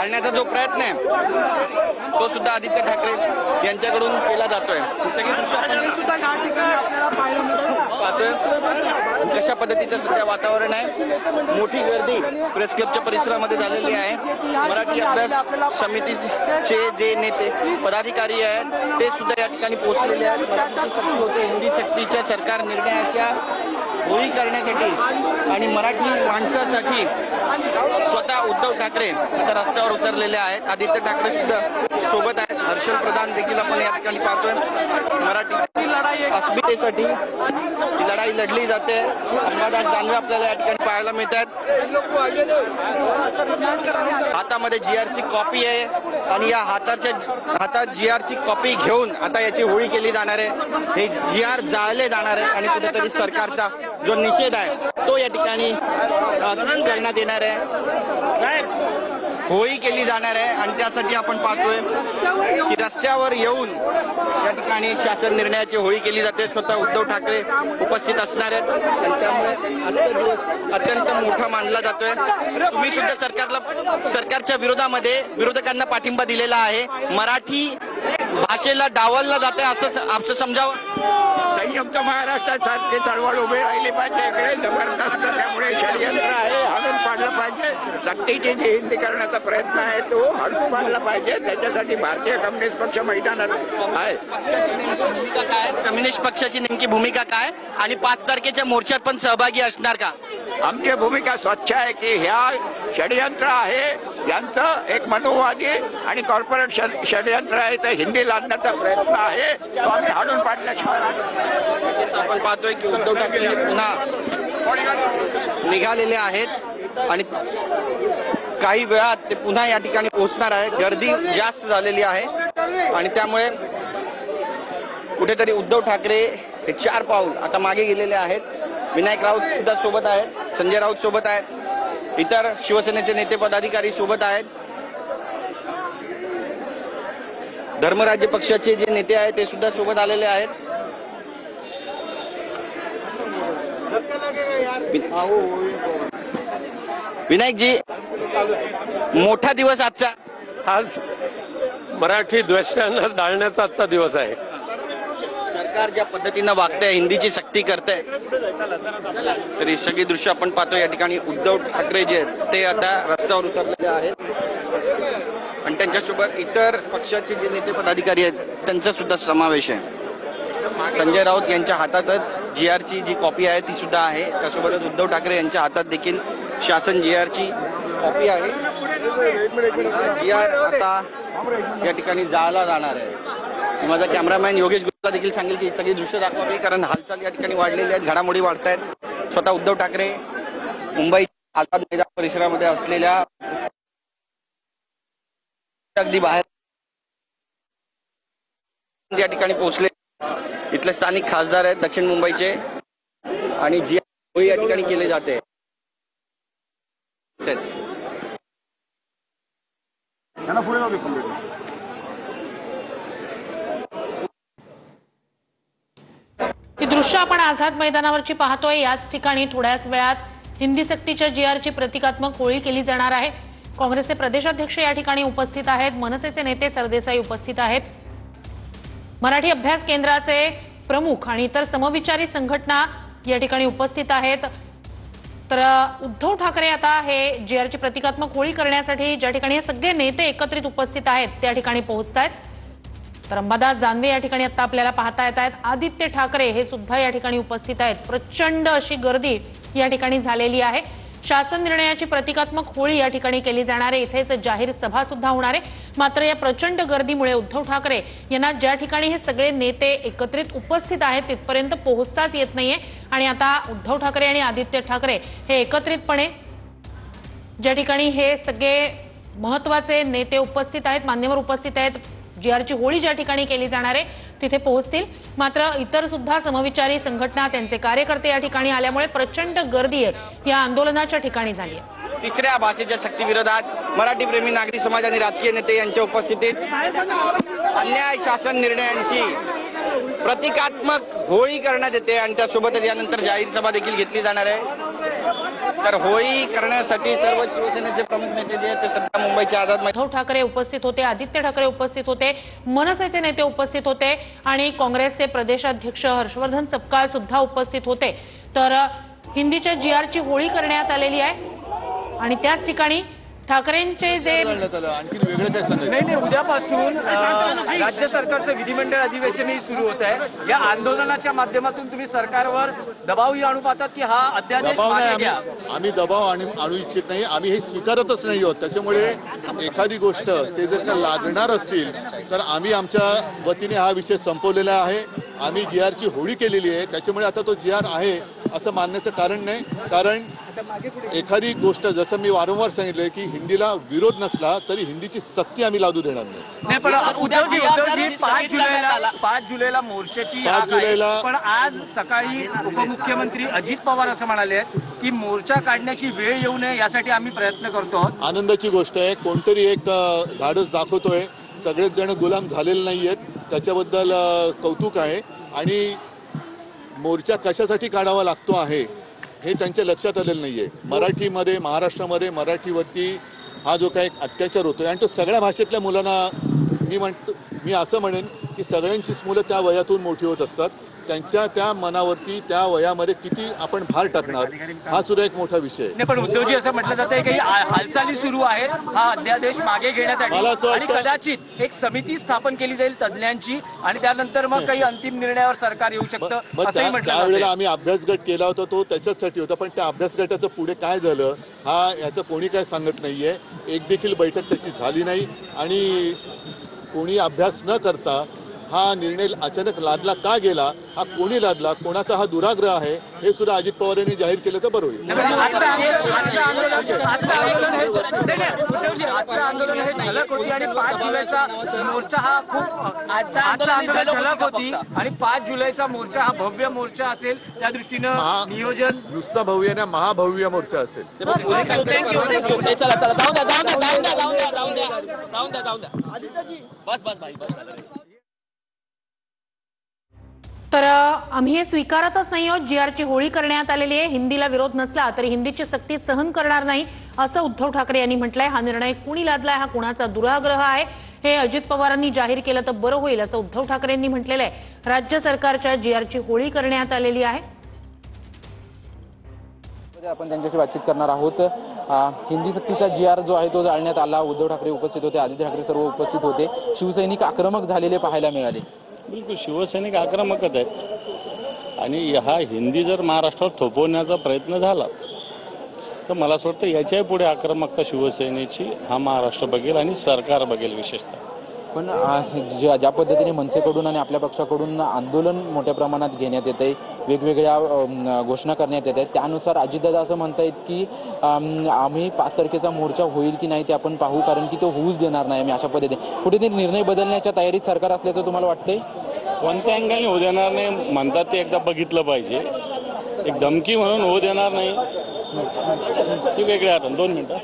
जाळण्याचा जो प्रयत्न आहे तो सुद्धा आदित्य ठाकरे यांच्याकडून केला जातोय। सगळी दृश्य सुद्धा या ठिकाणी आपल्याला पाहतोय कशा पद्धतीचं सध्या वातावरण आहे। मोठी गर्दी प्रेस क्लबच्या परिसरामध्ये झालेली आहे। मराठी अभ्यास समितीचे जे नेते पदाधिकारी आहेत ते सुद्धा या ठिकाणी पोहोचलेले आहेत। हिंदी सक्तीच्या सरकार निर्णयाच्या होळी करण्यासाठी आणि मराठी माणसासाठी स्वतः उद्धव ठाकरे आता रस्त्यावर उतरलेले आहेत। आदित्य ठाकरे सुद्धा सोबत आहेत। हर्षल प्रधान देखील आपण या ठिकाणी पाहतोय। मराठी लढाई अस्मितेसाठी ही लढाई लढली जाते। अंबादास दानवे आपल्याला या ठिकाणी पाहायला मिळतात। हातामध्ये जीआरची कॉपी आहे आणि या हातात जीआरची कॉपी घेऊन आता याची होळी केली जाणार आहे। हे जीआर जाळले जाणार आहे आणि कुठेतरी सरकारचा जो निषेध आहे तो या ठिकाणी करण्यात येणार आहे। होळी केली जाणार आहे आणि त्यासाठी आपण पाहतोय की रस्त्यावर येऊन या ठिकाणी शासन निर्णयाची होळी केली जाते। स्वतः उद्धव ठाकरे उपस्थित असणार आहेत आणि त्यामुळे आजचा दिवस अत्यंत मोठा मानला जातोय। तुम्ही सुद्धा सरकारच्या विरोधामध्ये विरोधकांना पाठिंबा दिलेला आहे। मराठी भाषेला डावललं जाते असं समजावं। संयुक्त महाराष्ट्रासारखे चळवळ उभे राहिले पाहिजे। इकडे जबरदस्त त्यामुळे षडयंत्र आहे, हाणून पाडलं पाहिजे। सक्तीची जी हिंदी करण्याचा प्रयत्न आहे तो हाणून पाडला पाहिजे। त्याच्यासाठी भारतीय कम्युनिस्ट पक्ष मैदानात आहे। कम्युनिस्ट पक्षाची नेमकी भूमिका काय आणि 5 तारखेच्या मोर्चात पण सहभागी असणार का? आमची भूमिका स्वच्छ आहे की ह्या षडयंत्र आहे यांचं एक मनोवादी आणि कॉर्पोरेट षडयंत्र आहे तर हिंदी लादण्याचा प्रयत्न आहे तो आम्ही हाणून पाडल्याशिवाय। आपण पाहतोय की उद्धव ठाकरे पुन्हा निघालेले आहेत आणि काही वेळात ते पुन्हा या ठिकाणी पोहोचणार आहे। गर्दी जास्त झालेली आहे आणि त्यामुळे कुठेतरी उद्धव ठाकरे हे 4 पाऊल आता मागे गेलेले आहेत। विनायक राऊत सुद्धा सोबत आहेत, संजय राऊत सोबत आहेत, इतर शिवसेनेचे नेते पदाधिकारी सोबत आहेत। धर्मराज्य पक्षाचे जे नेते आहेत ते सुद्धा सोबत आलेले आहेत। विनायक जी, मोठा दिवस आजचा। आज मराठी द्वेषांना जाळण्याचा आजचा दिवस आहे। सरकार ज्या पद्धतीनं वागतंय, हिंदीची सक्ती करते तरी सगळी दृश्य आपण पाहतो। या ठिकाणी उद्धव ठाकरे जे ते आता रस्त्यावर उतरलेले आहेत आणि त्यांच्यासोबत इतर पक्षाचे जे नेते पदाधिकारी आहेत त्यांचा सुद्धा समावेश आहे। संजय राऊत यांच्या हातातच जीआरची जी कॉपी आहे ती सुद्धा आहे। त्यासोबतच उद्धव ठाकरे यांच्या हातात देखील शासन जीआरची कॉपी आहे। जीआर आता या ठिकाणी जाळला जाणार आहे। माझा कॅमेरामॅन योगेश गुप्ता देखील सांगेल की सगळी दृश्य दाखवावी कारण हालचाल या ठिकाणी वाढलेली आहेत, घडामोडी वाढत आहेत। स्वतः उद्धव ठाकरे मुंबई आझाद मैदान परिसरामध्ये असलेल्या अगदी बाहेर या ठिकाणी पोहोचले। इथले स्थानिक खासदार आहेत दक्षिण मुंबईचे आणि जी होळी या ठिकाणी केले जाते। ही दृश्य आपण आझाद मैदानावरची पाहतोय। याच ठिकाणी थोड्याच वेळात हिंदी सक्तीच्या जीआरची प्रतिकात्मक होळी केली जाणार आहे। काँग्रेसचे प्रदेशाध्यक्ष या ठिकाणी उपस्थित आहेत, मनसेचे नेते सरदेसाई उपस्थित आहेत, मराठी अभ्यास केंद्राचे प्रमुख आणि इतर समविचारी संघटना या ठिकाणी उपस्थित आहेत। तर उद्धव ठाकरे आता हे जीआरची प्रतिकात्मक होळी करण्यासाठी ज्या ठिकाणी हे सगळे नेते एकत्रित उपस्थित आहेत त्या ठिकाणी पोहोचतायत। तर अंबादास दानवे या ठिकाणी आता आपल्याला पाहता येत आहेत, आदित्य ठाकरे हे सुद्धा या ठिकाणी उपस्थित आहेत। प्रचंड अशी गर्दी या ठिकाणी झालेली आहे। शासन निर्णयाची प्रतिकात्मक होळी या ठिकाणी केली जाणार आहे। इथेच जाहीर सभा सुद्धा होणार आहे। मात्र या प्रचंड गर्दीमुळे उद्धव ठाकरे यांना ज्या ठिकाणी हे सगळे नेते एकत्रित उपस्थित आहेत तिथपर्यंत पोहोचताच येत नाहीये आणि आता उद्धव ठाकरे आणि आदित्य ठाकरे हे एकत्रितपणे ज्या ठिकाणी हे सगळे महत्त्वाचे नेते उपस्थित आहेत, मान्यवर उपस्थित आहेत, जीआरची होळी ज्या ठिकाणी केली जाणार आहे तिथे पोहोचतील। मात्र इतर सुद्धा समविचारी संघटना त्यांचे कार्यकर्ते या ठिकाणी आल्यामुळे प्रचंड गर्दी आहे या आंदोलनाच्या ठिकाणी झाली आहे। तिसऱ्या भाषेच्या सक्तीविरोधात मराठी प्रेमी नागरिक समाज आणि राजकीय नेते यांच्या उपस्थितीत अन्याय शासन निर्णयांची प्रतिकात्मक होळी करण्यात येते आणि त्यासोबतच यानंतर जाहीर सभा देखील घेतली जाणार आहे। तर होळी करण्यासाठी सर्व शिवसेनेचे प्रमुख नेते जे आहेत ते सध्या मुंबईच्या आझाद उद्धव ठाकरे उपस्थित होते, आदित्य ठाकरे उपस्थित होते, मनसेचे नेते उपस्थित होते आणि काँग्रेसचे प्रदेशाध्यक्ष हर्षवर्धन सपकाळ सुद्धा उपस्थित होते। तर हिंदीच्या GRची होळी करण्यात आलेली आहे आणि त्याच ठिकाणी ठाकरेंचे जे आणखी वेगळं काय सांगायचं? नाही, उद्यापासून राज्य सरकारचं विधिमंडळ अधिवेशनही सुरू होत आहे। या आंदोलनाच्या माध्यमातून तुम्ही सरकारवर दबावही आणू पाहतात की हा अध्यादेश दबाव मागे नाही, घ्या? आम्ही दबाव आणू इच्छित नाही, आम्ही हे स्वीकारतच नाही आहोत। त्याच्यामुळे एखादी गोष्ट ते जर का लादणार असतील तर आम्ही आमच्या वतीने हा विषय संपवलेला आहे। आम्ही GRची होळी केलेली आहे, त्याच्यामुळे आता तो GR आहे असं मानण्याचं कारण नाही। कारण एखादी गोष्ट जसं मी वारंवार सांगितलंय की हिंदीला विरोध नसला तरी हिंदीची सक्ती आम्ही लादू देणार नाही। पण उद्धवजी 5 जुलैला मोर्चाची 5 जुलैला पण आज सकाळी उपमुख्यमंत्री अजित पवार असं म्हणाले आहेत की मोर्चा काढण्याची वेळ येऊ नये यासाठी आम्ही प्रयत्न करतो। आनंदाची गोष्ट आहे, कोणतरी एक धाडस दाखवतोय। सगळेच जण गुलाम झालेले नाहीयेत, त्याच्याबद्दल कौतुक आहे। आणि मोर्चा कशासाठी काढावा लागतो आहे हे त्यांच्या लक्षात आलेलं नाहीये। मराठीमध्ये, महाराष्ट्रामध्ये मराठीवरती हा जो काही अत्याचार होतोय आणि तो सगळ्या भाषेतल्या मुलांना मी असं म्हणेन की सगळ्यांचीच मुलं त्या वयातून मोठी होत असतात, त्यांच्या त्या मनावरती त्या वयामध्ये किती आपण भार टाकणार हा सुद्धा एक मोठा विषय आहे। पण उद्धवजी असं म्हटलं जातंय की हालचाली सुरू आहेत हा अध्यादेश मागे घेण्यासाठी आणि कदाचित एक समिती स्थापन केली जाईल तज्ज्ञांची आणि त्यानंतर मग काही अंतिम निर्णयावर सरकार येऊ शकतं असंही म्हटलं त्यावेळेला आम्ही अभ्यास गट केला होता, तो त्याच्यासाठी होता, पण त्या अभ्यास गटाचं पुढे काय झालं हा याचं कोणी काय सांगत नाहीये। एक देखील बैठक त्याची झाली नाही आणि कोणी अभ्यास न करता हा निर्णय अचानक लादला का गेला, हा कोणी लादला, कोणाचा हा दुराग्रह आहे हे सुद्धा अजित पवार यांनी जाहीर केलं तर बरं होईल। आजचं आंदोलन हे झलक होती आणि 5 जुलैचा मोर्चा हा खूप आंदोलन झलक होती आणि 5 जुलैचा मोर्चा हा भव्य मोर्चा असेल त्या दृष्टीनं नियोजन नुसता भव्य ना महाभव्य मोर्चा असेल। तर आम्ही हे स्वीकारतच नाही आहोत। GRची होळी करण्यात आलेली आहे, हिंदीला विरोध नसला तरी हिंदीची सक्ती सहन करणार नाही असं उद्धव ठाकरे यांनी म्हटलंय। हा निर्णय कुणी लादलाय, हा कुणाचा दुराग्रह आहे हे अजित पवारांनी जाहीर केलं तर बरं होईल असं उद्धव ठाकरेंनी म्हटलेलं आहे। राज्य सरकारच्या GRची होळी करण्यात आलेली आहे। आपण त्यांच्याशी बातचीत करणार आहोत। हिंदी सक्तीचा GR जो आहे तो जाळण्यात आला, उद्धव ठाकरे उपस्थित होते, आदित्य ठाकरे सर्व उपस्थित होते, शिवसैनिक आक्रमक झालेले पाहायला मिळाले। बिलकुल शिवसैनिक आक्रमकच आहेत आणि हा हिंदी जर महाराष्ट्रावर थोपवण्याचा प्रयत्न झाला तर मला असं वाटतं याच्याही पुढे आक्रमकता शिवसेनेची हा महाराष्ट्र बघेल आणि सरकार बघेल विशेषतः। पण ज्या पद्धतीने मनसेकडून आणि आपल्या पक्षाकडून आंदोलन मोठ्या प्रमाणात घेण्यात येते, वेगवेगळ्या घोषणा करण्यात येत आहेत, त्यानुसार अजितदादा असं म्हणतायत की आम्ही 5 तारखेचा मोर्चा होईल की नाही ते आपण पाहू, कारण की तो होऊच देणार नाही आम्ही अशा पद्धतीने कुठेतरी निर्णय बदलण्याच्या तयारीत सरकार असल्याचं तुम्हाला वाटतंय? कोणत्या अँगलने होऊ देणार नाही म्हणतात ते एकदा बघितलं पाहिजे। एक धमकी म्हणून होऊ देणार नाही ती वेगळी आठवण। 2 मिनिटं